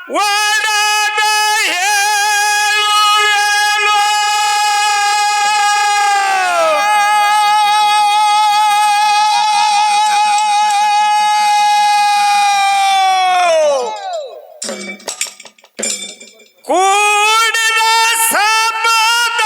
ಒಡದ ಹೇಳುವೆನು ಕೂಡಿದ ಸಬದಾಗ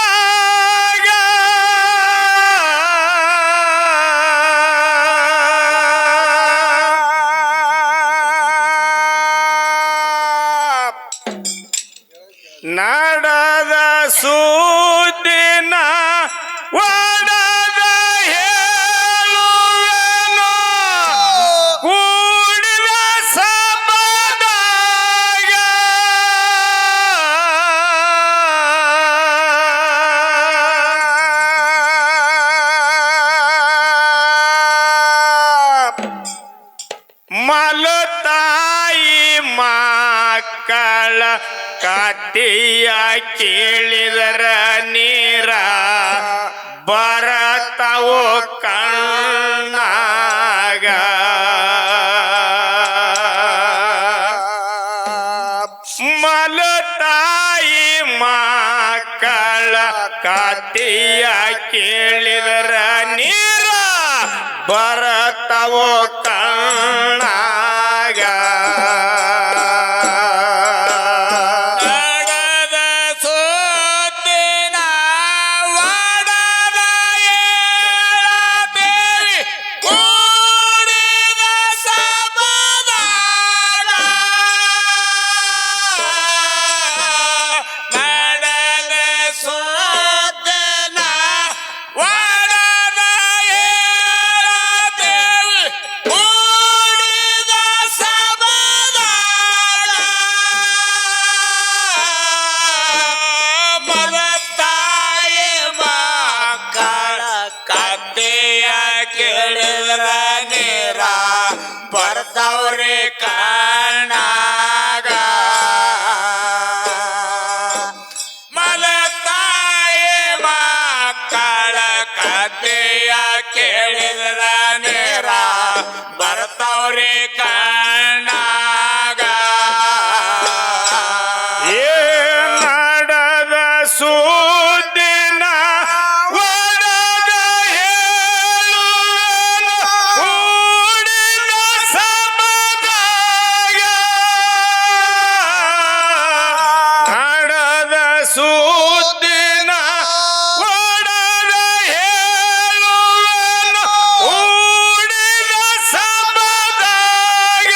ನಡೆದ ಸುದ್ದಿನ ಒಡದ ಹೇಳುವೆನು ಕೂಡಿದ ಸಬದಾಗ ಮಲತಾಯಿ ಮಕ್ಕಳ ಕತಿಯ ಕೇಳಿದರ ನೀರ ಬರತವೋ ಕಣ್ಣಾಗ ಮಲತಾಯಿ ಮಕ್ಕಳ ಕತಿಯ ಕೇಳಿದರ ನೀರ ಬರತವೋ ಕಣ್ಣಾಗ ಕೇಳಿದ್ರ ನೀರ ಬರ್ತವ್ರಿ ಕಣ್ಣಾಗ ಮಲತಾಯಿ ಮಕ್ಕಳ ಕತೆಯ ಕೇಳಿದ್ರ ನೀರ ಬರ್ತವ್ರಿ ಕಣ್ಣಾಗ ನಡೆದ ಸುದ್ದಿನ ಒಡದ ಹೇಳುವೆನು ಕೂಡಿದ ಸಬದಾಗ ನಡೆದ ಸುದ್ದಿನ ಒಡದ ಹೇಳುವೆನು ಕೂಡಿದ ಸಬದಾಗ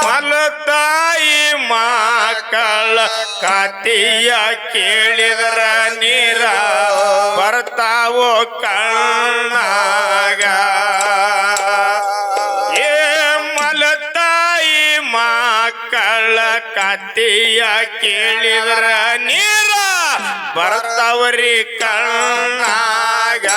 ಮಲತಾಯಿ ಮಕ್ಕಳ ಕತಿಯ ಕೇಳಿದ್ರ ನೀರ ಬರ್ತಾವೋ ಕಣ್ಣಾಗ ಮಲತಾಯಿ ಮಕ್ಕಳ ಕತಿಯ ಕೇಳಿದ್ರ ನೀರ ಬರ್ತಾವ್ರಿ ಕಣ್ಣಾಗ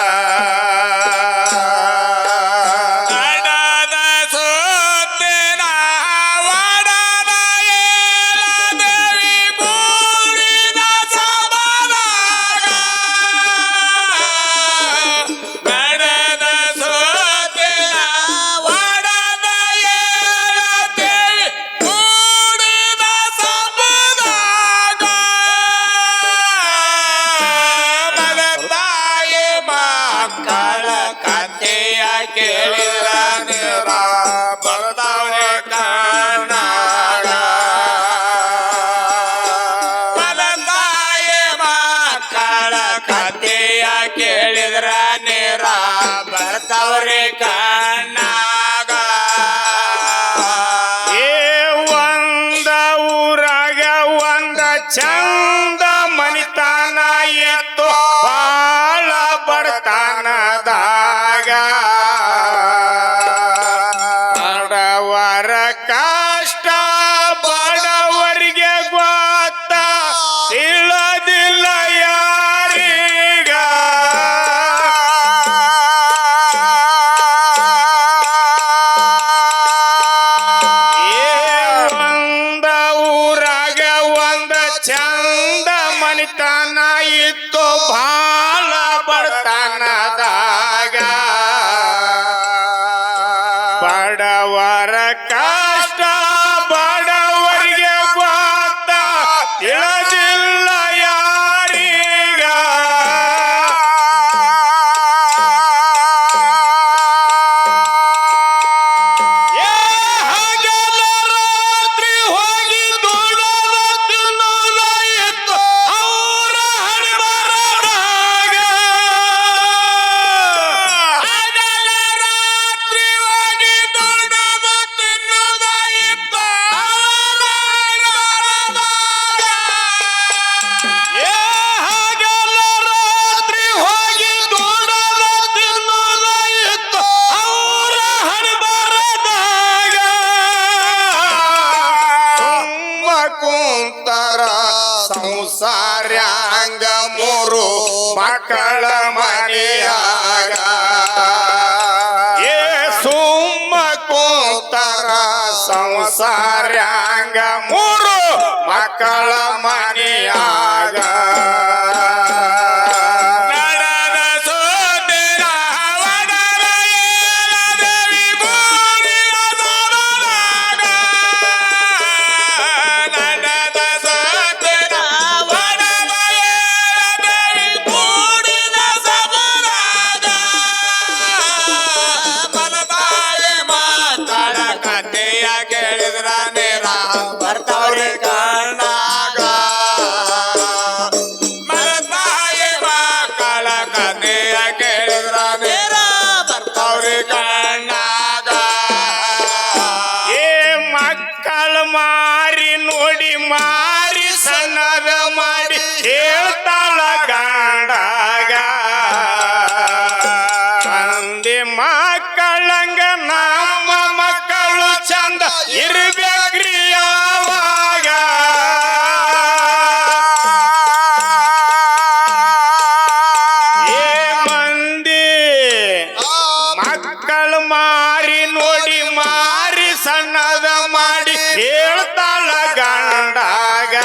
ಕೇಳಿದ್ರ ನೀರ ಬರ್ತಾವ್ರಿ ಕಣ್ಣಾಗ ಮಲತಾಯಿ ಮಕ್ಕಳ ಕತೆಯ ಕೇಳಿದ್ರ ನೀರ ಬರ್ತಾವ್ರಿ ಕಣ್ಣಾಗ ಒಂದ ಊರಾಗ ಒಂದ ಚಂದ ಮನಿತಾನ ಎತ್ತು ಬಾಳ ಬಡತನದಾಗ ಬಡವರ ಕಷ್ಟ ಬಡವರಿಗೆ ಗೊತ್ತ ತಿಳಿದಿಲ್ಲ ಯಾರೀಗ ಒಂದ ಊರಾಗ ಒಂದ ಚಂದ ಮನಿತಾನ ಇತ್ತು ಬಾಳ ಬಡತನದಾಗ ಬಡವರ ಕಷ್ಟ ಕುಂತರ ಸಂಸಾರ್ಯಾಂಗ ಮೂರು ಮಕ್ಕಳ ಮನೆಯಾಗ ಏ ಸುಮ್ಮ ಕುಂತರ ಸಂಸಾರ್ಯಾಂಗ ಮೂರು ಮಕ್ಕಳ ಮನೆಯಾಗ ಬರ್ತಾವ್ರಿ ಕಣ್ಣಾಗ ಮರತಾಯಿ ಮಕ್ಕಳ ಕಥೆಯ ಕೇಳಿದ್ರ ನೇರ ಬರ್ತಾವ್ರಿ ಕಣ್ಣಾಗ ಏ ಮಕ್ಕಳ ಮಾರಿ ನೋಡಿ ಮಾರಿ ಸಣ್ಣದ ಮಾಡಿ ಹೇಳ್ತಾಳ ಗಂಡಾಗ ತಂದೆ ಮಕ್ಕಳಂಗ ನಮ್ಮ ಮಕ್ಕಳು ಚಂದ ಇರ್ಬೇಕ್ರಿ ಯಾವಾಗ ಏ ಮಂದಿ ಮಕ್ಕಳು ಮಾರಿ ನೋಡಿ ಮಾರಿ ಸಣ್ಣದ ಮಾಡಿ ಹೇಳ್ತಾಳ ಗಂಡಾಗ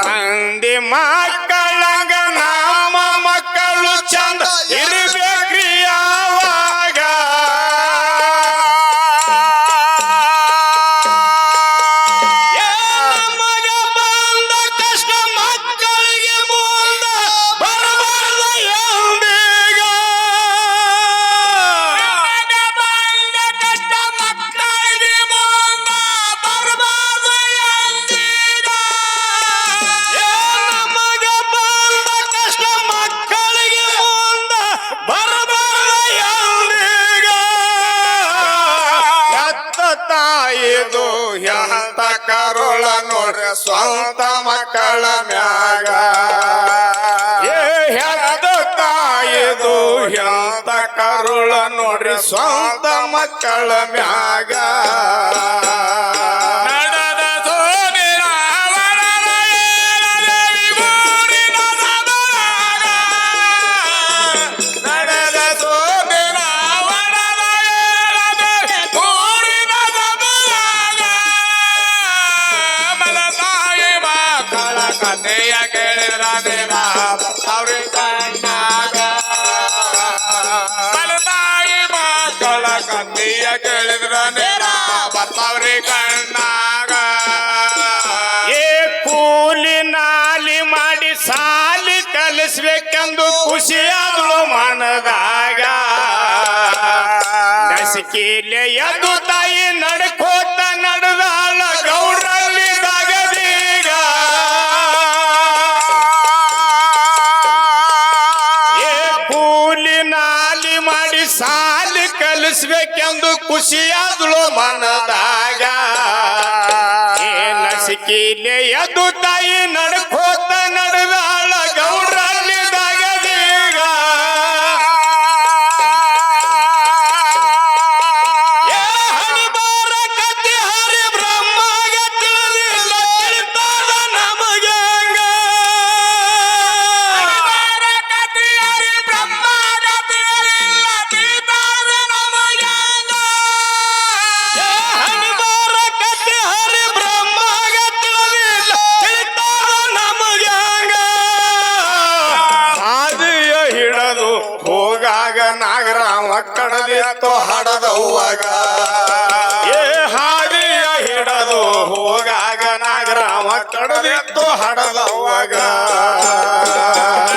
ಮಂದಿ ಮಕ್ಕಳಂಗ ನಮ್ಮ ಮಕ್ಕಳು ಚಂದ ಇರ್ಬೇಕ್ರಿ ಯಾವಾಗ ಏ ನಮಗ ಬಂದ ಕಷ್ಟ ಮಕ್ಕಳಿಗೆ ಮುಂದ ಬರಬಾರ್ದ ಎಂದೀಗ ನಮಗ ಬಂದ ಕಷ್ಟ ಮಕ್ಕಳಿಗೆ ಮುಂದ ಬರಬಾರ್ದ ಎಂದೀಗ ಏ ನಮಗ ಬಂದ ಕಷ್ಟ ಮಕ್ಕಳಿಗೆ ಮುಂದ ಬರಬಾರ್ದ ಎಂದೀಗ ಹೆತ್ತ ತಾಯಿದು ಎಂತ ಕರುಳ ನೋಡ್ರಿ ಸ್ವಂತ ಮಕ್ಕಳ ಮ್ಯಾಗ ಏ ಹೆತ್ತ ತಾಯಿದು ಎಂತ ಕರುಳ ನೋಡ್ರಿ ಸ್ವಂತ ಮಕ್ಕಳ ಮ್ಯಾಗ ನಡೆದ ಸೋನಿನ ವರನ ಏಳದೇವಿ ಊರಿನ ಸಬರಾಗ ನಡೆದ ಸೋನಿನ ವರನ ಏಳದೇವಿ ಊರಿನ ಸಬರಾಗ ಮಲತಾಯಿ ಮಕ್ಕಳ ಕಥೆಯ ಕೇಳಿದ್ರ ನೇರ ಬರ್ತಾವ್ರಿ ಕಣ್ಣಾಗ ಮಲತಾಯಿ ಮಕ್ಕಳ ಕಥೆಯ ಕೇಳಿದ್ರ ನೇರ ಬರ್ತಾವ್ರಿ ಕಣ್ಣಾಗ ಏ ಕೂಲಿ ನಾಲಿ ಮಾಡಿ ಸಾಲಿ ಕಲಿಸ್ಬೇಕೆಂದು ಖುಷಿಯಾದಳು ಮನದಾಗ ನಸಿಕಿಲೆ ಎದ್ದು ತಾಯಿ ನಡ್ಕೋತ ನಡೆದಾಳ ಗೌಡ್ರಲ್ಲಿ ದಗದೀಗ ಏ ಕೂಲಿ ನಾಲಿ ಮಾಡಿ ಸಾಲಿ ಕಲಿಸ್ಬೇಕೆಂದು ಖುಷಿಯಾದಳು ಮನದಾಗ ಏ ನಸಿಕಿಲೆ ಎದ್ದು ತಾಯಿ ನಡ್ಕೋತ ನಡೆದಾಳ ಗೌಡ್ರಲ್ಲಿ ದಗದೀಗ ಏ ಹಣಿಬಾರ ಕತ್ತಿ ಹರಿ ಬ್ರಹ್ಮಗೆ ತಿಳಿದಿಲ್ಲ ತಿಳಿತಾದ ನಮಗೆ ಹಂಗ ಹಣಿಬಾರ ಕತ್ತಿ ಹರಿ ಬ್ರಹ್ಮಗೆ ತಿಳಿದಿಲ್ಲ ತಿಳಿತಾದ ನಮಗೆ ಹಂಗ ಏ ಹಣಿಬಾರ ಕತ್ತಿ ಹರಿ ಬ್ರಹ್ಮಗೆ ತಿಳಿದಿಲ್ಲ ತಿಳಿತಾದ ನಮಗೆ ಹಂಗ ಹಾದಿಯ ಹಿಡದು ಹೋಗಾಗ ನಾಗರಾಮ ಕಡದಿತ್ತು ಹಡದವ್ವಾಗ ಏ ಹಾದಿಯ ಹಿಡದು ಹೋಗಾಗ ನಾಗರಾಮ ಕಡದಿತ್ತು ಹಡದವ್ವಾಗ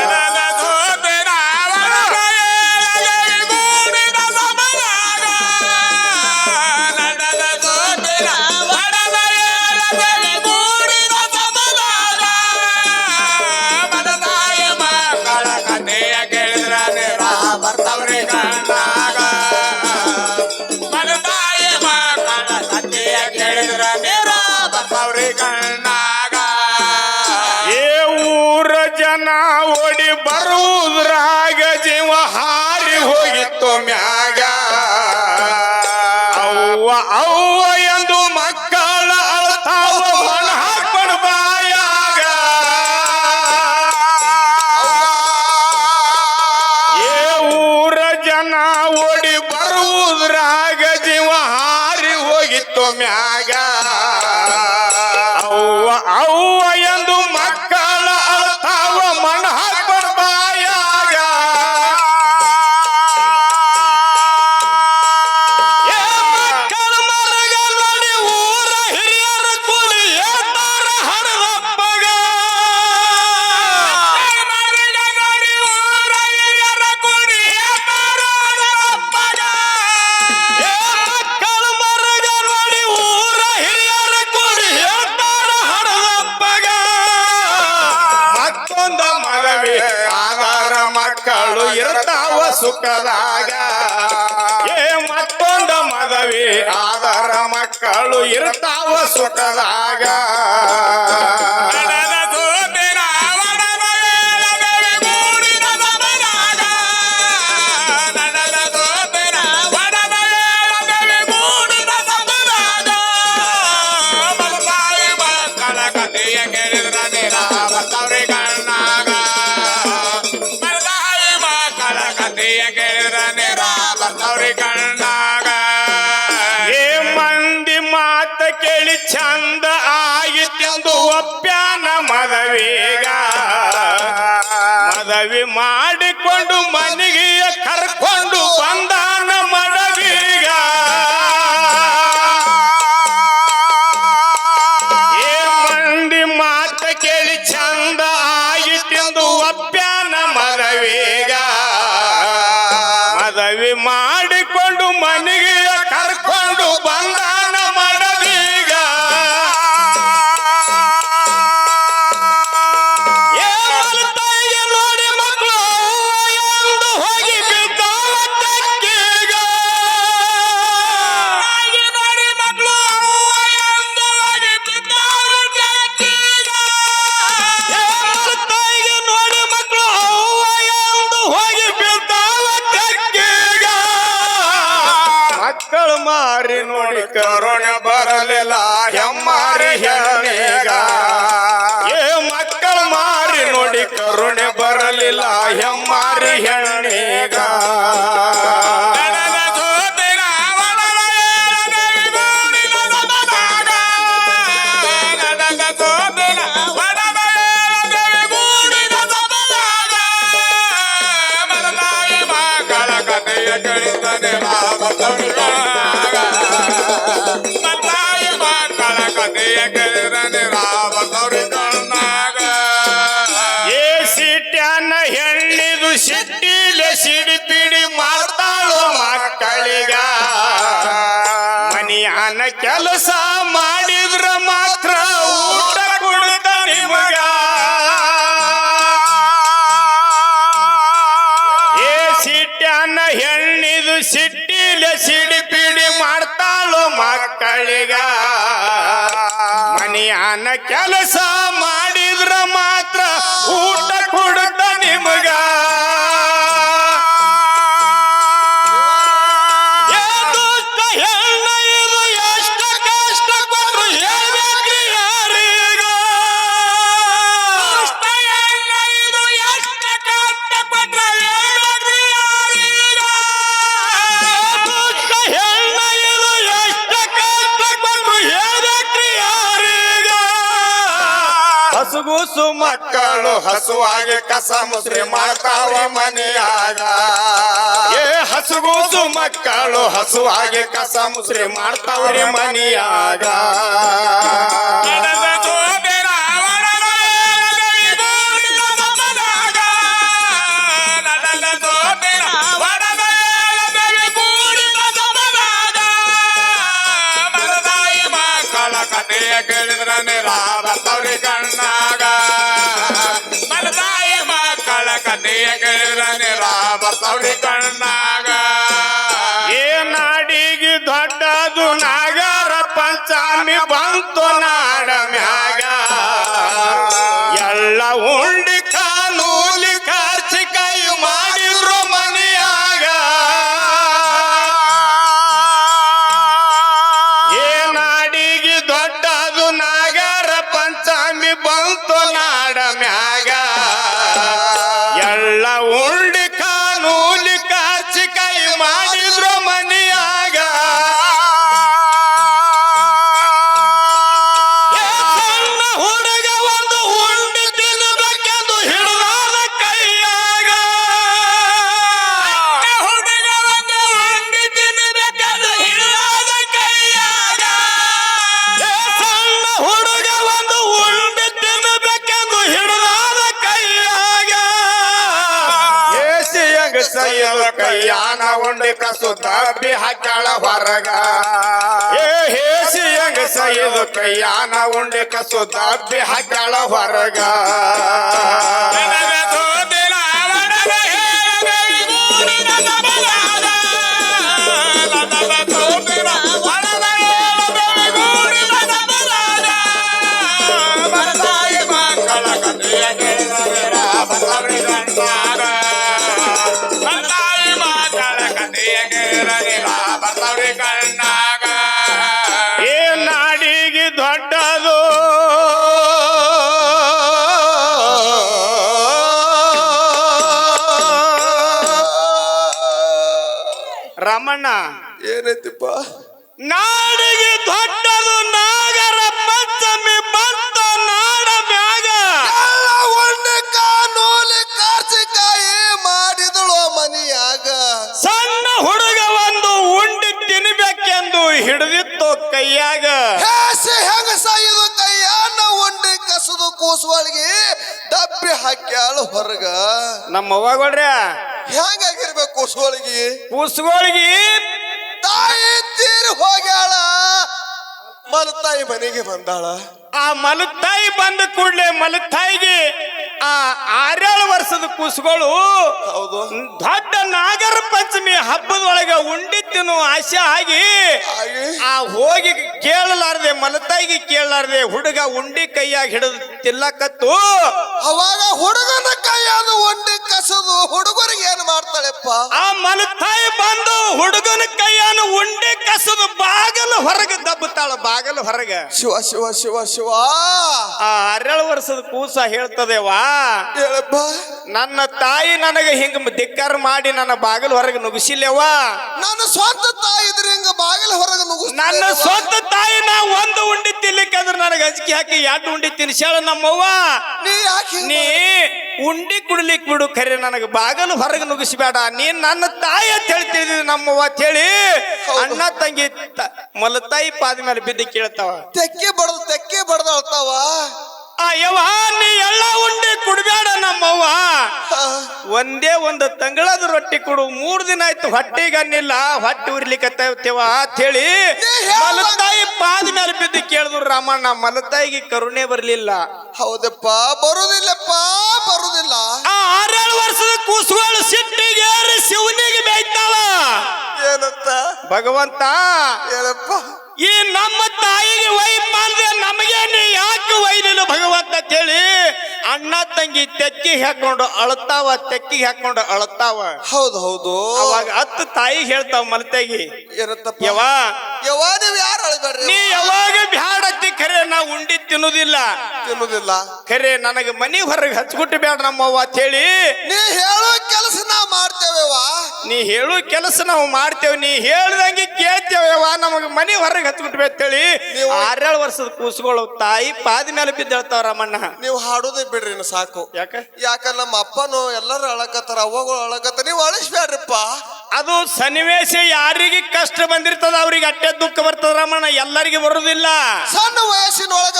ನಡೆದ ಸೋತಿನ ವರನ ಏಳದೇವಿ ಊರಿನ ಸಬರಾಗ ನಡೆದ ಸೋತಿನ ವರನ ಏಳದೇವಿ ಊರಿನ ಸಬರಾಗ ಮನತಾಯಿ ಮಕ್ಕಳ ಕಥೆಯ ಕೇಳಿದ್ರ ನೇರ ಬರ್ತಾವ್ರಿ ಕಣ್ಣಾಗ ಮನತಾಯಿ ಮಕ್ಕಳ ಕಥೆಯ ಕೇಳಿದ್ರ ನೇರ ಬರ್ತಾವ್ರಿ ಕಣ್ಣಾಗ ಏ ಊರ ಜನ ಓಡಿ ಬರುವುದ್ರಾಗ ಜೀವ ಹಾರಿ ಹೋಗಿತ್ತು ಮ್ಯಾಗ ಅವ್ವ ಅವ್ವ ಎಂದು ಮಕ್ಕಳ ಅಳ್ತ ಕೆಳಿತು ಮ್ಯಾಗ ಅವ್ವ ಅವ್ವ ಎಂದು ಮಕ್ಕಳ ಅಳ್ತಾವ ಮಣ ಹಾಕ್ಬಾರ್ದಾಯಾಗ ಮಕ್ಕಳ ಮರಗ ನೋಡಿ ಊರ ಹಿರಿಯರ ಕೂಡಿ ಏತಾರ ಹಡದಪ್ಪಗ ನೋಡಿ ಊರ ಹಿರಿಯರ ಕೂಡಿ ಏತಾರ ಹಡದಪ್ಪಗ ಮಕ್ಕಳ ಮರಗ ನೋಡಿ ಊರ ಹಿರಿಯರ ಕೂಡಿ ಏತಾರ ಹಡದಪ್ಪಗ ಮತ್ತೊಂದ ಮರವಿ ಆಧಾರ ಮಕ್ಕಳು ಇರ್ತಾವ ಸುಖದಾಗ ಮತ್ತೊಂದ ಮದವಿ ಆಧಾರ ಮಕ್ಕಳು ಇರ್ತಾವ ಸುಖದಾಗ ಮಂದಿ ಮಾತ ಕೇಳಿ ಚಂದ ಆಗಿತ್ತೆಂದು ಒಪ್ಪ್ಯಾನ ಮದವಿಗ ಮದವಿ ಮಾಡಿಕೊಂಡು ಮನೆಗೆ ಕರ್ಕೊಂಡು ಬಂದಾನ ಮಡವಿಗ ಮಂದಿ ಮಾತ ಕೇಳಿ ಚಂದ ಆಗಿತ್ತೆಂದು ಒಪ್ಪ್ಯಾನ ಮದವಿಗ ಮದವಿ ಮಾಡಿಕೊಂಡು ಮನೆಗೆ ಕರ್ಕೊಂಡು ಬಂದಾನ ಮಡವಿಗ ತಾಯಿಗೆ ನೋಡಿ ಮಕ್ಕಳು ಎಂದು ಹೋಗಿ ಬಿದ್ದಾವ ಟಕ್ಕಿಗ ನೋಡಿ ಮಕ್ಕಳು ಎಂದು ಹೋಗಿ ಬಿದ್ದಾವ ಟಕ್ಕಿಗ ತಾಯಿಗೆ ನೋಡಿ ಮಕ್ಕಳು ಎಂದು ಹೋಗಿ ಬಿದ್ದಾವ ಟಕ್ಕಿಗ ಮಕ್ಕಳು ಮಾರಿ ನೋಡಿ ಕರುಣೆ ಬರಲಿಲ್ಲ ಹೆಮ್ಮಾರಿ ಹೆಣ್ಣಿಗ ಮಕ್ಕಳು ಮಾರಿ ನೋಡಿ ಕರುಣೆ ಬರಲಿಲ್ಲ ಹೆಮ್ಮಾರಿ ಹೆಣ್ಣಿಗ ಸಿಟ್ಯಾನ ಹೆಣ್ಣಿದು ಸಿಟ್ಟಿಲೆ ಸಿಡಿಪಿಡಿ ಮಾಡ್ತಾಳು ಮಕ್ಕಳಿಗ ಮನಿಯಾನ ಕೆಲಸ ಮಾಡಿದ್ರ ಮಾತ್ರ ಊಟ ಕೊಡ್ತ ನಿಮಗ ಸಿಟ್ಯಾನ ಹೆಣ್ಣಿದು ಸಿಟ್ಟಿಲೆ ಸಿಡಿಪಿಡಿ ಮಾಡ್ತಾಳು ಮಕ್ಕಳಿಗ ಮನಿಯಾನ ಕೆಲಸ ಮಾಡಿದ್ರ ಮಾತ್ರ ಊಟ ಕೊಡ್ತ ನಿಮಗ ಹೆಣ್ಣ ಇದು ಎಷ್ಟು ಕಷ್ಟ ಕೊಟ್ರು ಹೇಳ್ಬೇಕ್ರಿ ಯಾರೀಗ ಇದು ಎಷ್ಟು ಕಷ್ಟ ಕೊಟ್ರು ಹೇಳ್ಬೇಕ್ರಿ ಯಾರೀಗ ಹೆಣ್ಣ ಇದು ಎಷ್ಟು ಕಷ್ಟ ಕೊಟ್ರು ಹೇಳ್ಬೇಕ್ರಿ ಯಾರೀಗ ಹಸುಗೂಸು ಮಕ್ಕಳು ಹಸುವಾಗಿ ಕಸ ಮುಸ್ರಿ ಮಾಡ್ತಾವ ಮನೆಯಾಗ ಹಸುಗೂಸು ಮಕ್ಕಳು ಹಸುವಾಗಿ ಕಸ ಮುಸ್ರಿ ಮಾಡ್ತಾವ್ರಿ ಮನೆಯಾಗ ಕಥೆಯ ಕೇಳಿದ್ರ ಬರ್ತವ್ರಿ ಕಣ್ಣಾಗ ಮಲದಾಯಿ ಮಕ್ಕಳ ಕಥೆಯ ಕೇಳಿದ್ರ ಬರ್ತವ್ರಿ ಕಣ್ಣಾಗ ನಾಡಿಗೆ ದೊಡ್ಡದು ನಾಗರ ಪಂಚಾಮಿ ಬಂತು ನಾಡ ಮ್ಯಾಗ ಎಲ್ಲ ಉಂಡಿ ಕಾನೂಲಿ ಖರ್ಚಿ ಕೈ ಮಾಡಿದ್ರು ಮನೆಯಾಗ ನಾಡಿಗೆ ದೊಡ್ಡದು ನಾಗರ ಪಂಚಾಮಿ ಬಂತು ನಾಡ ಮ್ಯಾಗ ಎಲ್ಲ ಉಂಡಿ ಕಾನೂಲಿ ಖರ್ಚಿ ಕೈ ಮಾಡಿದ್ರು ಮನೆಯಾಗ ಸೈಯದ ಕೈಯಾನ ಉಂಡಿ ಕಸು ದಬ್ಬಿ ಹಾಕ್ಯಾಳ ಹೊರಗ ಏ ಹೇಸಿ ಹಂಗ ಸೈಯದ ಕೈಯಾನ ಉಂಡಿ ಕಸು ದಬ್ಬಿ ಹಾಕ್ಯಾಳ ಹೊರಗ ಏ ನಾಡಿಗೆ ದೊಡ್ಡದು ರಾಮಣ್ಣ ಏನೈತಿಪ್ಪ ನಾಡಿಗೆ ದೊಡ್ಡದು ನಾಗರ ಪಂಚಮಿ ಬಂತ ನಾಡ ಮ್ಯಾಗ ಒಣ್ಣೆ ಕಾನೂಲಿ ಕಾರ್ಸಿಕಾಯಿ ಮಾಡಿದಳು ಮನಿಯಾಗ ಸಣ್ಣ ಹುಡುಗ ಒಂದು ಉಂಡಿ ತಿನ್ಬೇಕೆಂದು ಹಿಡಿದಿತ್ತು ಕೈಯಾಗ ಹೇಸಿ ಹೆಂಗಸ ಇದು ಕೈಯನ್ನ ಉಂಡಿ ಕಸದು ಕೂಸುವಳಿಗೆ ಡಬ್ಬಿ ಹಾಕ್ಯಾಳ ಹೊರಗ ನಮ್ಮ ಅವ್ವಗಳ್ರ ಹೆಂಗಾಗಿರ್ಬೇಕು ಕೂಸುವಳಿಗೆ ಕೂಸುಗಳಿಗೆ ತಾಯಿ ತೀರಿ ಹೋಗ್ಯಾಳ ಮಲತಾಯಿ ಮನೆಗೆ ಬಂದಾಳ ಆ ಮಲತಾಯಿ ಬಂದ ಕೂಡ್ಲೆ ಮಲತಾಯಿಗೆ ಆ 6 ವರ್ಷದ ಕೂಸುಗಳು ಹೌದು ದೊಡ್ಡ ನಾಗರ ಪಂಚಮಿ ಹಬ್ಬದೊಳಗ ಉಂಡಿ ತಿನ್ನು ಆಸೆ ಆಗಿ ಹಾಗೆ ಆ ಹೋಗಿ ಕೇಳಲಾರ್ದೆ ಮಲತಾಯಿಗೆ ಕೇಳಲಾರ್ದೆ ಹುಡುಗ ಉಂಡಿ ಕೈಯಾಗ ಹಿಡಿದು ತಿಲ್ಲಕತ್ತು ಅವಾಗ ಹುಡುಗನ ಕೈಯಾದ ಉಂಡಿ ಕಸದು ಹುಡುಗರಿಗೆ ಏನ್ ಮಾಡ್ತಾಳೆಪ್ಪ ಆ ಮಲತಾಯಿ ಬಂದು ಹುಡುಗನ ಕೈಯನ್ನು ಉಂಡಿ ಕಸದು ಬಾಗಲು ಹೊರಗೆ ದಬ್ಬುತ್ತಾಳ ಬಾಗಲು ಹೊರಗ ಶಿವ ಶಿವ ಶಿವ ಶಿವ ಆ 6 ವರ್ಷದ ಕೂಸ ಹೇಳ್ತದೇವಾ ಹೇಳಪ್ಪ ನನ್ನ ತಾಯಿ ನನಗೆ ಹಿಂಗ ಧಿಕ್ಕಾರ ಮಾಡಿ ನನ್ನ ಬಾಗಿಲು ಹೊರಗೆ ನುಗ್ಸಿಲ್ಲೇವ ನನ್ನ ಸ್ವಂತ ತಾಯಿ ಇದ್ರೆ ಹಿಂಗ ಬಾಗಿಲ ಹೊರಗೆ ನನ್ನ ಸ್ವಂತ ತಾಯಿ ನಾ ಒಂದು ಉಂಡಿ ತಿನ್ಲಿಕ್ಕಂದ್ರೆ ನನಗೆ ಅಂಜಿಕೆ ಹಾಕಿ 2 ಉಂಡಿ ತಿನ್ಸ್ಯಾಳ ನಮ್ಮವ್ವ ನೀ ಯಾಕೆ ನೀ ಉಂಡಿ ಕುಡ್ಲಿಕ್ ಬಿಡು ಖರೆ ನನಗೆ ಬಾಗಿಲು ಹೊರಗೆ ನುಗ್ಗಿಸ್ಬೇಡ ನೀನ್ ನನ್ನ ತಾಯಿ ಅಂತ ಹೇಳ್ತಿದ್ದಿ ನಮ್ಮವ್ವ ಅಂತ ಹೇಳಿ ಅಣ್ಣ ತಂಗಿ ಮಲತಾಯಿ ಪಾದ ಮೇಲೆ ಬಿದ್ದು ಕೇಳ್ತಾವ ತೆಕ್ಕೆ ಬಡ್ದು ಅಳ್ತಾವ ಯವ್ವ ನೀ ಎಲ್ಲ ಉಂಡಿ ಕುಡ್ಬೇಡ ನಮ್ಮವ್ವ ಒಂದೇ ಒಂದು ತಂಗಳದ ರೊಟ್ಟಿ ಕೊಡು 3 ದಿನ ಆಯ್ತು ಹೊಟ್ಟಿಗೆ ಅನ್ನಿಲ್ಲ ಹೊಟ್ಟೆ ಉರ್ಲಿಕ್ಕತ್ತೇವ ಅಂತ ಹೇಳಿ ಮಲತಾಯಿ ಪಾದ ಮೇಲೆ ಬಿದ್ದು ಕೇಳಿದ್ರು ರಾಮಣ್ಣ ಮಲತಾಯಿಗೆ ಕರುಣೆ ಬರ್ಲಿಲ್ಲ ಹೌದಪ್ಪ ಬರುದಿಲ್ಲಪ್ಪ ಬರುದಿಲ್ಲ ಆ 6 ವರ್ಷದ ಕೂಸುಗಳು ಸಿಟ್ಟಿಗೇರಿ ಶಿವನಿಗೆ ಬೇಯ್ತಾವ ಏನಂತ ಭಗವಂತ ಹೇಳಪ್ಪ ಈ ನಮ್ಮ ತಾಯಿಗೆ ವೈ ಮಾಡಿದೆ ನಮಗೆ ನೀ ಯಾಕೆ ವೈಲಿಲ್ಲ ಭಗವಂತ ಅಂತ ಹೇಳಿ ಅಣ್ಣ ತಂಗಿ ತೆಕ್ಕಿಗೆ ಹಾಕೊಂಡು ಅಳತಾವ ಹೌದು ಹೌದು ಅವಾಗ ಹತ್ತು ತಾಯಿಗೆ ಹೇಳ್ತಾವ ಮಲತಾಗಿ ಏನಂತಪ್ಪ ಯವ್ವ ನೀವ್ ಯಾರು ಅಳಬೇಡ್ರಿ ನೀ ಯಾವಾಗ ಬ್ಯಾಡತ್ತಿ ಖರೆ ನಾ ಉಂಡಿ ತಿನ್ನುದಿಲ್ಲ ಖರೆ ನನಗೆ ಮನಿ ಹೊರಗೆ ಹಚ್ಬಿಟ್ಟು ಬೇಡ ನಮ್ಮವ್ವ ಅಂತ ಹೇಳಿ ನೀ ಹೇಳೋ ಕೆಲಸ ನಾವ್ ಮಾಡ್ತೇವೆವಾ ನೀ ಹೇಳು ಕೆಲಸ ನಾವು ಮಾಡ್ತೇವೆ ನೀ ಹೇಳ್ದಂಗೆ ಕೇಳ್ತೇವೆವ ನಮಗೆ ಮನಿ ಹೊರಗೆ ಹಚ್ಬಿಟ್ಟು ಅಂತೇಳಿ 6 ವರ್ಷದ ಕೂಸುಗಳು ತಾಯಿ ಪಾದ ಮೇಲೆ ಬಿದ್ದು ಹೇಳ್ತಾವ ರಮಣ್ಣ ನೀವು ಹಾಡೋದೇ ಬಿಡ್ರಿ ಸಾಕು ಯಾಕ ನಮ್ಮ ಅಪ್ಪನು ಎಲ್ಲರೂ ಅಳಕತ್ತಾರ ಅವ್ವಗಳು ಅಳಕತ್ತಾರ ನೀವು ಅಳಿಸ್ಬೇಡ್ರಿಪ್ಪ ಅದು ಸನ್ನಿವೇಶ ಯಾರಿಗೆ ಕಷ್ಟ ಬಂದಿರ್ತದ ಅವ್ರಿಗೆ ಅಟ್ಟೆ ದುಃಖ ಬರ್ತದ ರಮಣ್ಣ ಎಲ್ಲರಿಗೆ ಬರುದಿಲ್ಲ ಸಣ್ಣ ವಯಸ್ಸಿನೊಳಗ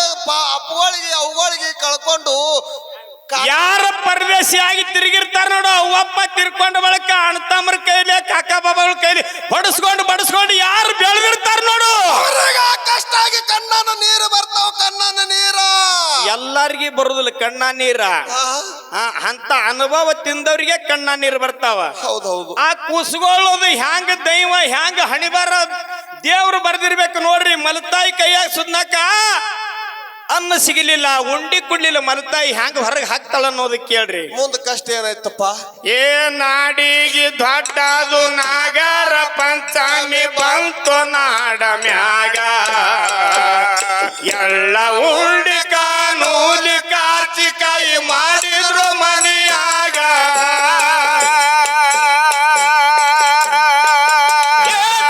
ಅಪ್ಪಗಳಿಗೆ ಅವುಗಳಿಗೆ ಕಳ್ಕೊಂಡು ಯಾರ ಪರದೇಶಿಯಾಗಿ ತಿರುಗಿರ್ತಾರ ನೋಡು ಅವಪ್ಪ ತಿರ್ಕೊಂಡ ಬಳಕ ಅಣ್ತಮ್ಮರ ಕೈಲಿ ಕಾಕ ಬಾಬಾಗಳ ಕೈಲಿ ಬಡಿಸ್ಕೊಂಡು ಯಾರು ಬೆಳೆದಿರ್ತಾರ ನೋಡು ಕಷ್ಟ ಆಗಿ ಕಣ್ಣನ ನೀರು ಬರ್ತಾವ ಕಣ್ಣನ ನೀರ ಎಲ್ಲಾರ್ಗಿ ಬರುದಿಲ್ಲ ಕಣ್ಣ ನೀರ ಅಂತ ಅನುಭವ ತಿಂದವ್ರಿಗೆ ಕಣ್ಣ ನೀರು ಬರ್ತಾವ ಹೌದೌದು ಆ ಕೂಸುಕೊಳ್ಳೋದು ಹ್ಯಾಂಗ ದೈವ ಹ್ಯಾಂಗ ಹಣಿಬಾರ ದೇವ್ರು ಬರ್ದಿರ್ಬೇಕು ನೋಡ್ರಿ ಮಲತಾಯಿ ಕೈಯಾಗ ಸುದ್ನಾಕ ಅನ್ನ ಸಿಗಲಿಲ್ಲ ಉಂಡಿ ಕುಡ್ಲಿಲ್ಲ ಮಲತಾಯಿ ಹ್ಯಾಂಗ ಹೊರಗೆ ಹಾಕ್ತಾಳ ಅನ್ನೋದು ಕೇಳ್ರಿ ಮುಂದ ಕಷ್ಟ ಏನಾಯ್ತಪ್ಪ ಏ ನಾಡಿಗೆ ದೊಡ್ಡದು ನಾಗರ ಪಂಚಮಿ ಬಂತು ನಾಡ ಮ್ಯಾಗ ಎಲ್ಲ ಉಂಡಿ ಕಾನೂಲಿ ಕಾರ್ಚಿಕಾಯಿ ಮಾಡಿದ್ರು ಮನೆಯಾಗ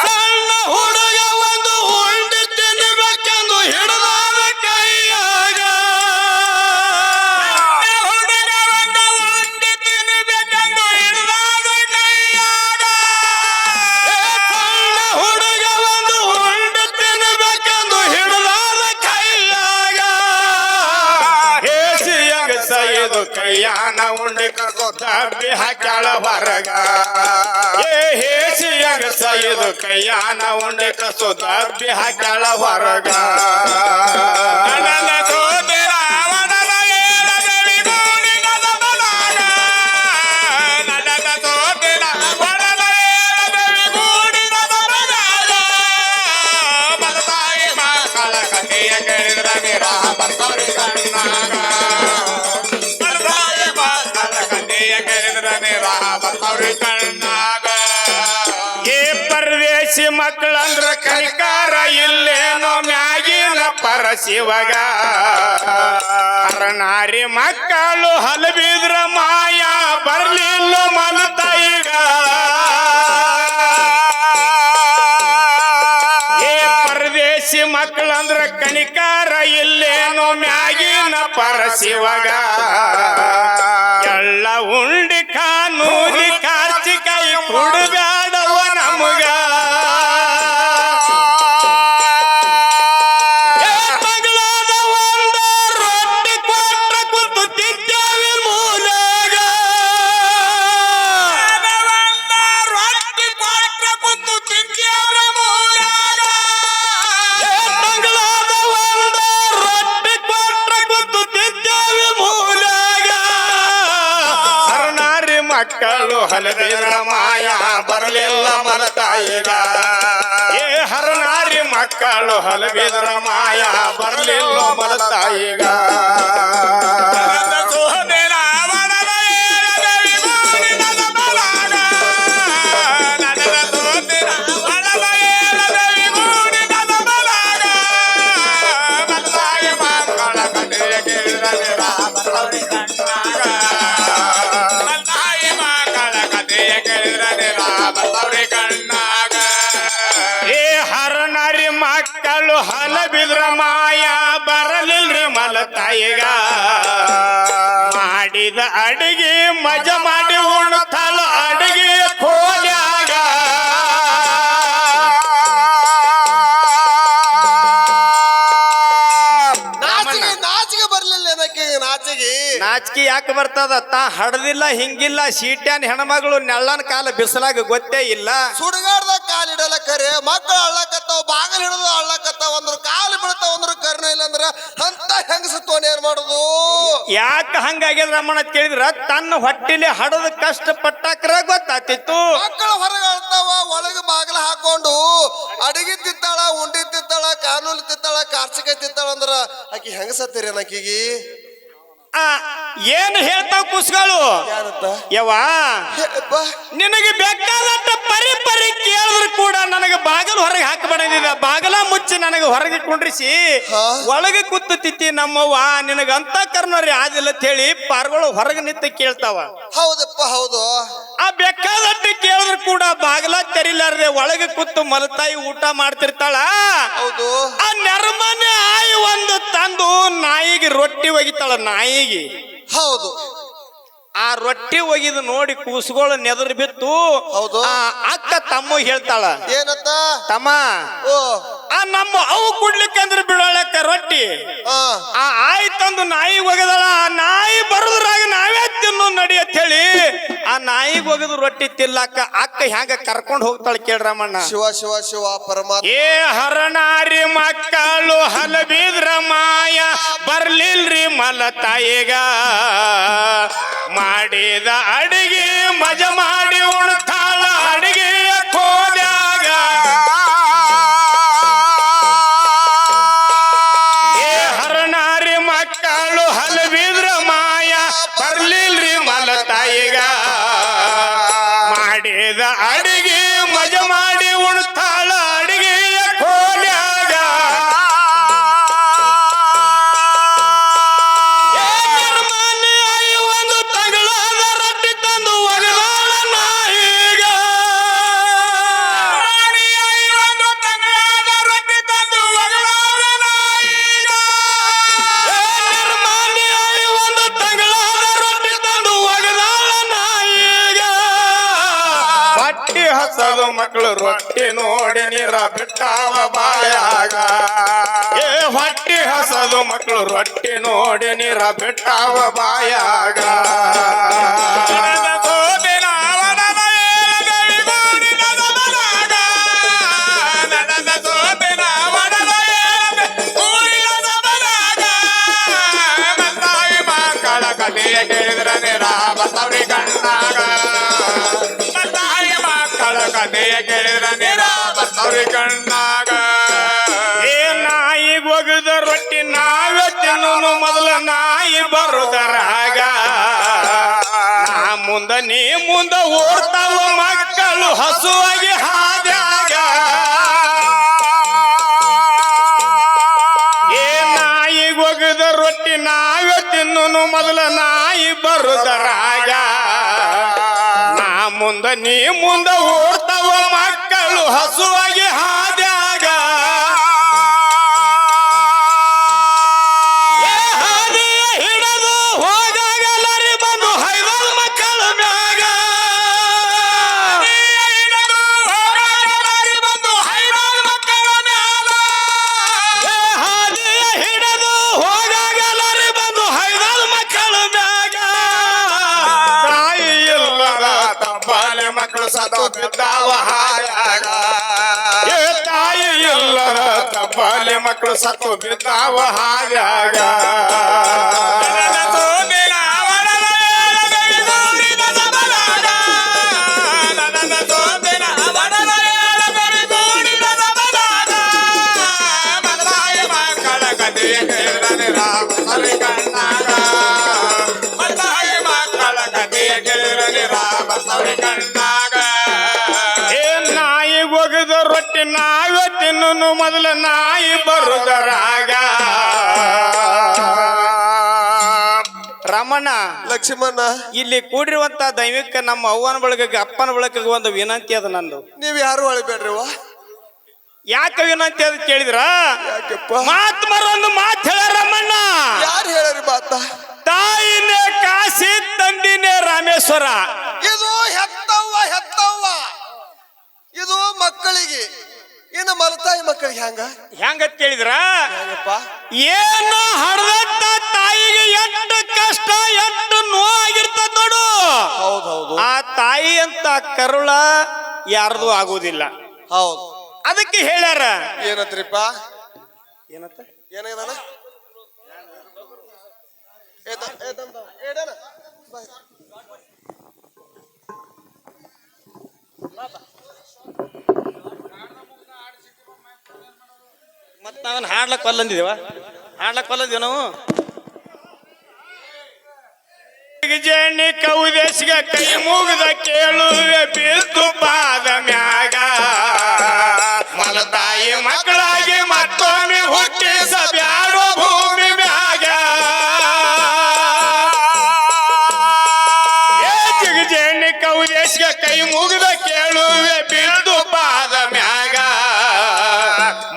ಸಣ್ಣ ಹುಡುಗ ಒಂದು ಉಂಡಿ ತಿನ್ನಬೇಕೆಂದು ಹಿಡಿದಾದ ಕೈಯಾಗ ಹುಡುಗ ಒಂದು ಉಂಡಿ ತಿನ್ನಬೇಕೆಂದು ಹಿಡಿದಾದ ಕೈಯಾಗ ಸಣ್ಣ ಹುಡುಗ ಒಂದು ಉಂಡಿ ತಿನ್ನಬೇಕೆಂದು ಹಿಡಿದಾದ ಕೈಯಾಗ ಹೇಸಿಯಂಗ ಸೈದ ಇದು ಕೈಯಾನ ಉಂಡಿ ಕಸು ದಬ್ಬಿ ಹಾಕ್ಯಾಳ ಹೊರಗ ಏ ಹೇಸಿ ಅಗಸ ಇದು ಕೈಯಾನ ಉಂಡಿ ಕಸು ದಬ್ಬಿ ಹಾಕ್ಯಾಳ ಹೊರಗ ನನ್ನ ಸೋದರ ಅವನನ ಏಳದೇವಿ ಗೂಡಿನದ ಬಲಾಗ ನನ್ನ ಸೋದರ ಅವನನ ಏಳದೇವಿ ಗೂಡಿನದ ಬಲಾಗ ಬಲತಾಯಿ ಮಕ್ಕಳ ಕಥೆಯ ಕೇಳಿದ್ರ ನಿರಾ ಬರ್ತವ್ರಿ ಕಣ್ಣಾಗ ಬಲತಾಯಿ ಮಕ್ಕಳ ಕಥೆಯ ಕೇಳಿದ್ರ ನಿರಾ ಬರ್ತವ್ರಿ ಕಣ್ಣಾಗ ಏ ಪರದೇಶಿ ಮಕ್ಕಳಂದ್ರ ಕೈಕಾರ ಇಲ್ಲೇನೋ ಮ್ಯಾಗಿನ ಪರಶಿವಗ ಹರನಾರಿ ಮಕ್ಕಳು ಹಲಬಿದ್ರ ಮಾಯ ಬರ್ಲಿಲ್ಲ ಮಲತಾಯಿಗ ಏ ಪರದೇಶಿ ಮಕ್ಕಳಂದ್ರ ಕಣಿಕಾರ ಇಲ್ಲೇನೋ ಮ್ಯಾಗಿನ ಪರಶಿವಗ ಎಳ್ಳ ಉಂಡಿ ಕಾನೂರಿ ಕಾರ್ಚಿಕಾಯಿ ಕುಡಬ್ಯಾಡವ ನಮಗ ಏ ಮಗಳಾದ ಒಂದ ರೊಟ್ಟಿ ಕೊಟ್ರ ಕುಂತು ತಿಂತೇವೆ ಮೂಲೆಗ ಒಂದ ರೊಟ್ಟಿ ಕೊಟ್ರ ಕುಂತು ತಿಂತೇವೆ ಮೂಲೆಗ ಏ ಮಗಳಾದ ಒಂದ ರೊಟ್ಟಿ ಕೊಟ್ರ ಕುಂತು ತಿಂತೇವೆ ಮೂಲೆಗ ಹರನಾರಿ ಮಕ್ಕಳು ಹಲದಿರ ಮಾಯ ಬರಲಿಲ್ಲ ಮಲತಾಯಿಗ ಏ ಹರನಾರಿ ಮಕ್ಕಳು ಹಲಬಿದ್ರ ಮಾಯ ಬರಲಿಲ್ಲ ಮಲತಾಯಿಗ ಸೋದರ ಅವನನ ಏಳದೇವಿ ಗೂಡಿನದ ಬಲಾಗ ನನ್ನ ಸೋದರ ಅವನನ ಏಳದೇವಿ ಗೂಡಿನದ ಬಲಾಗ ಬಲತಾಯಿ ಮಕ್ಕಳ ಕಥೆಯ ಕೇಳಿದ್ರ ನಿರಾ ಬರ್ತವ್ರಿ ಕಣ್ಣಾಗ ಬಲತಾಯಿ ಮಕ್ಕಳ ಕಥೆಯ ಕೇಳಿದ್ರ ನಿರಾ ಬರ್ತವ್ರಿ ಕಣ್ಣಾಗ ಏ ಹರನಾರಿ ಮಕ್ಕಳು ಹಲಬಿದ್ರ ಮಾಯ ಬರಲಿಲ್ರಿ ಮಲತಾಯಿಗ ಮಾಡಿದ ಅಡಿಗೆ ಮಜ ಮಾಡಿ ಉಣ್ತಾಳ ಅಡಿಗೆ ಕೋಲ್ಯಾಗ ನಾಚಿಗೆ ನಾಚಿಗೆ ಬರ್ಲಿಲ್ಲ ಏನಕ್ಕೆ ನಾಚಿಗೆ ನಾಚಿಕೆ ಯಾಕೆ ಬರ್ತದ ತಾ ಹಡದಿಲ್ಲ ಹಿಂಗಿಲ್ಲ ಸೀಟ್ಯಾನ್ ಹೆಣ್ಮಗಳು ನೆಳ್ಳನ ಕಾಲ ಬಿಸಿಲಾಗ ಗೊತ್ತೇ ಇಲ್ಲ ಸುಡುಗಾಡ್ದಾಗ ಕಾಲಿಡಲ್ಲ ಕರೆ ಮಕ್ಕಳು ಅಳ್ಳಕತ್ತಾವ ಬಾಗಿಲು ಹಿಡಿದು ಅಳ್ಳಕತ್ತಾವ ಅಂದ್ರ ಕಾಲು ಬೀಳ್ತಾವ ಅಂದ್ರ ಕರ್ನ ಇಲ್ಲ ಅಂದ್ರ ಅಂತ ಹೆಂಗಸ ತೋಣಿ ಏನ್ ಮಾಡುದು ಯಾಕೆ ಹಂಗಾಗ್ಯದ ರಮಣ ಕೇಳಿದ್ರ ತನ್ನ ಹೊಟ್ಟಿಲಿ ಹಡದ ಕಷ್ಟ ಪಟ್ಟಾಕ್ರ ಗೊತ್ತಾತಿತ್ತು ಮಕ್ಕಳು ಹೊರಗೆ ಅಳ್ತಾವ ಒಳಗೆ ಬಾಗಿಲ ಹಾಕೊಂಡು ಅಡಿಗೆ ತಿತ್ತಾಳ ಉಂಡಿ ತಿತ್ತಾಳ ಕಾನೂನು ತಿತ್ತಾಳ ಕಾರ್ಚಿಕಾಯಿ ತಿತ್ತಾಳ ಅಂದ್ರ ಆಕಿ ಹೆಂಗಸತ್ತೀರಿ ಆಕಿಗೆ ಆ ಏನ್ ಹೇಳ್ತಾವ ಕುಸ್ಗಳು ಯಾರತ್ತ ಯವ್ವ ಹೇಳಪ್ಪ ನಿನಗೆ ಬೇಕಾದಟ್ಟ ಪರಿ ಪರಿ ಕೇಳಿದ್ರು ಕೂಡ ನನಗೆ ಬಾಗಿಲು ಹೊರಗೆ ಹಾಕಬಾರ್ದಿದ ಬಾಗಲ ಮುಚ್ಚಿ ನನಗೆ ಹೊರಗೆ ಕುಂಡ್ರಿಸಿ ಹಾ? ಒಳಗೆ ಕೂತು ತಿತ್ತಿ ನಮ್ಮವ್ವ ನಿನಗ ಅಂತ ಕರ್ನರಿ ಆದಿಲ್ಲ ಅಂತ ಹೇಳಿ ಪಾರ್ಗಳು ಹೊರಗೆ ನಿಂತು ಕೇಳ್ತಾವ ಹೌದಪ್ಪ ಹೌದು ಆ ಬೇಕಾದಟ್ಟು ಕೇಳಿದ್ರು ಕೂಡ ಬಾಗಲ ತೆರಿಲಾರ್ದೆ ಒಳಗೆ ಕೂತು ಮಲತಾಯಿ ಊಟ ಮಾಡ್ತಿರ್ತಾಳ ಹೌದು ಆ ನೆರಮನೆ ಆಯಿ ಒಂದು ತಂದು ನಾಯಿಗೆ ರೊಟ್ಟಿ ಒಗಿತಾಳ ನಾಯಿಗೆ ಹೌದು ಆ ರೊಟ್ಟಿ ಒಗಿದು ನೋಡಿ ಕೂಸುಗಳು ನೆದರ್ ಬಿತ್ತು ಹೌದು. ಆ ಅಕ್ಕ ತಮ್ಮ ಹೇಳ್ತಾಳ ಏನತ್ತ ತಮ್ಮ ಓ ಆ ನಮ್ಮ ಅವು ಕುಡ್ಲಿಕ್ಕಂದ್ರೆ ಬಿಡೋಳಕ್ಕ ರೊಟ್ಟಿ ಆ ಆ ಆಯಿ ತಂದು ನಾಯಿ ಒಗದಳ ಆ ನಾಯಿ ಬರುದ್ರಾಗ ನಾವೇ ತಿನ್ನು ನಡಿ ಅಂತ ಹೇಳಿ ಆ ನಾಯಿಗೆ ಒಗದು ರೊಟ್ಟಿ ತಿಲ್ಲಕ್ಕ ಅಕ್ಕ ಹೆಂಗ ಕರ್ಕೊಂಡು ಹೋಗ್ತಾಳ ಕೇಳ್ರಮ್ಮಣ್ಣ ಶಿವ ಶಿವ ಶಿವ ಪರಮಾತ್ಮ ಏ ಹರನಾರಿ ಮಕ್ಕಳು ಹಲಬಿದ್ರ ಮಾಯ ಬರ್ಲಿಲ್ರಿ ಮಲತಾಯಿಗ ಮಾಡಿದ ಅಡಿಗೆ ಮಜ ಮಾಡಿ ಉಣ್ತಾಳ ಅಡಿಗೆಯ ಕೋದ್ಯಾಗ ಏ ಹರನಾರಿ ಮಕ್ಕಳು ಹಲಬಿದ್ರ ಮಾಯ ಬರ್ಲಿಲ್ರಿ ಮಲತಾಯಿಗ ಮಾಡಿದ ಅಡಿಗೆ ಮಜ ಮಾಡಿ ಉಣ್ತಾಳ ಅಡಿಗೆಯ ಕೋಲ್ಯಾಗ ಒಂದು ತಗಳಾದ ರೊಟ್ಟಿ ತಂದು ಒಗದಾಳ ಹಸದು ಮಕ್ಕಳು ರೊಟ್ಟಿ ನೋಡಿ ನೀರ ಬಿಟ್ಟಾವ ಬಾಯಾಗ ಏ ಹೊಟ್ಟಿ ಹಸದು ಮಕ್ಕಳು ರೊಟ್ಟಿ ನೋಡಿ ನೀರ ಬಿಟ್ಟಾವ ಬಾಯಾಗ ಕೇಳಿದ್ರ ನಿರಾಮ ತವರಿ ಕಣ್ಣಾಗ ತಾಯಿ ಮಕ್ಕಳ ಕಥೆಯ ಕೇಳಿದ್ರ ನಿರಾಮ ತವರಿ ಕಣ್ಣಾಗ ಏ ನಾಯಿ ಒಗದ ರೊಟ್ಟಿ ನಾವೇ ತಿನ್ನು ಮೊದಲ ನಾಯಿ ಬರುದರಾಗ ನಾ ಮುಂದ ನೀ ಮುಂದ ಓಡ್ತಾವ ಮಕ್ಕಳು ಹಸುವಾಗಿ ಹಾದ್ಯಾಗ ಏ ನಾಯಿ ಒಗದ ರೊಟ್ಟಿ ನಾವೇ ತಿನ್ನು ಮೊದಲ ನಾಯಿ ಬರುದರಾಗ ನಾ ಮುಂದ ನೀ ಮುಂದ ಓಡ್ತಾವ ಮಕ್ಕಳು ಹಸುವಾಗಿ ಹಾದ್ಯಾಗ ಏ ಹಾದಿಯ ಹಿಡದು ಹೋದಾಗ ಎಲ್ಲರಿ ಬಂದು ಹೈದಲ್ ಮಕ್ಕಳ ಮ್ಯಾಗ ಏ ಹಾದಿಯ ಹಿಡದು ಹೋದಾಗ ಎಲ್ಲರಿ ಬಂದು ಹೈದಲ್ ಮಕ್ಕಳ ಮ್ಯಾಗ ತಾಯಿ ಇಲ್ಲದ ತಬ್ಬಾಲೆ ಮಕ್ಕಳು ಸದಾ ಬಿದ್ದಾವ ಹಾಯಾಗ ಏ ತಾಯಿ ಇಲ್ಲದ ತಬ್ಬಾಲೆ ಮಕ್ಕಳು ಸತ್ತು ಬಿದ್ದಾವ ಹಾಯಾಗ ಏ ನಾಯಿ ಒಗದ ರೊಟ್ಟಿ ನಾವೇ ತಿನ್ನು ಮೊದಲ ನಾಯಿ ಬರುದರಾಗ ರಮಣ ಲಕ್ಷ್ಮಣ ಇಲ್ಲಿ ಕೂಡಿರುವಂತ ದೈವಿಕ ನಮ್ಮ ಅವ್ವನ ಬಳಗಕ್ಕೆ ಅಪ್ಪನ ಬಳಗಕ್ಕೆ ಒಂದು ವಿನಂತಿ ಅದ ನಂದು. ನೀವ್ ಯಾರು ಅಳಿಬೇಡ್ರಿವ. ಯಾಕೆ ವಿನಂತಿ ಅದ ಕೇಳಿದ್ರ ಯಾಕೆಪ್ಪ ಮಾತ್ ಮರೊಂದು ಮಾತು ಹೇಳ ರಮಣ್ಣ. ಯಾರು ಹೇಳರಿ ಮಾತ? ತಾಯಿನೇ ಕಾಶಿ ತಂದಿನೇ ರಾಮೇಶ್ವರ. ಇದು ಹೆತ್ತವ್ವ ಹೆತ್ತವ್ವ, ಇದು ಮಕ್ಕಳಿಗೆ. ಇನ್ನು ಮಲತಾಯಿ ಮಕ್ಕಳಿಗೆ ಹೆಂಗ ಕೇಳಿದ್ರ ಹೆಂಗಪ್ಪ? ಏನು ಹಡದಂತ ತಾಯಿಗೆ ಎಷ್ಟು ಕಷ್ಟ ಎಷ್ಟು ನೋವಾಗಿರ್ತದ ನೋಡು. ಹೌದೌದು. ಆ ತಾಯಿ ಅಂತ ಕರುಳ ಯಾರ್ದು ಆಗುವುದಿಲ್ಲ. ಹೌದು. ಅದಕ್ಕೆ ಹೇಳ್ಯಾರ ಏನಂತ್ರಿಪ್ಪ? ಏನಂತ ಏನಾಗದಾನ? ಮತ್ ನಾವೇನ್ ಹಾಡ್ಲಕ್ ಕೊಲ್ಲಂದಿದೇವ? ಹಾಡ್ಲಕ್ ಕೊಲ್ಲಂದಿವ ನಾವು? ಜಣಿ ಕೌದೇಶಿಗ ಕೈ ಮುಗಿದ ಕೇಳುವೆ ಬಿದ್ದು ಪಾದ ಮ್ಯಾಗ ಮಲತಾಯಿ ಮಕ್ಕಳಾಗಿ ಮತ್ತೊಮ್ಮೆ ಹುಟ್ಟಿಸಬ್ಯಾಡೋ ಭೂಮಿ ಮ್ಯಾಗ. ಜಣಿ ಕೌದೇಶಿಗ ಕೈ ಮುಗಿದ ಕೇಳುವೆ ಬಿದ್ದು ಪಾದ ಮ್ಯಾಗ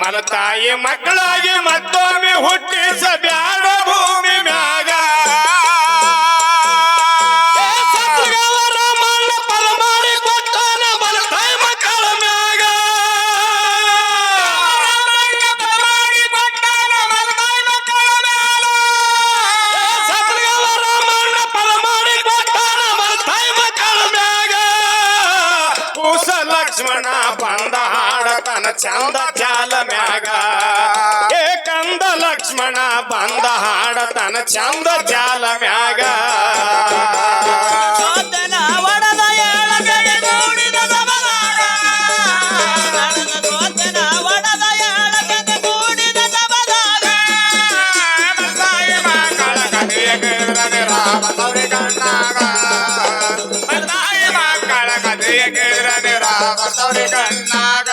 ಮಲತಾಯಿ ಮಕ್ಕಳಾಗಿ ಮತ್ತೊಮ್ಮೆ ಹುಟ್ಟಿಸಬ್ಯಾಡೋ ಭೂಮಿ ಮ್ಯಾಗ. ಲಕ್ಷ್ಮಣ ಬಂದ ಹಾಡತನ ಚಂದ ಚಾಲ ಮ್ಯಾಗ ಏ ಕಂದ ಲಕ್ಷ್ಮಣ ಬಂದ ಹಾಡತನ ಚಂದ ಚಾಲ ಮ್ಯಾಗ. ಕಣ್ಣಾಗ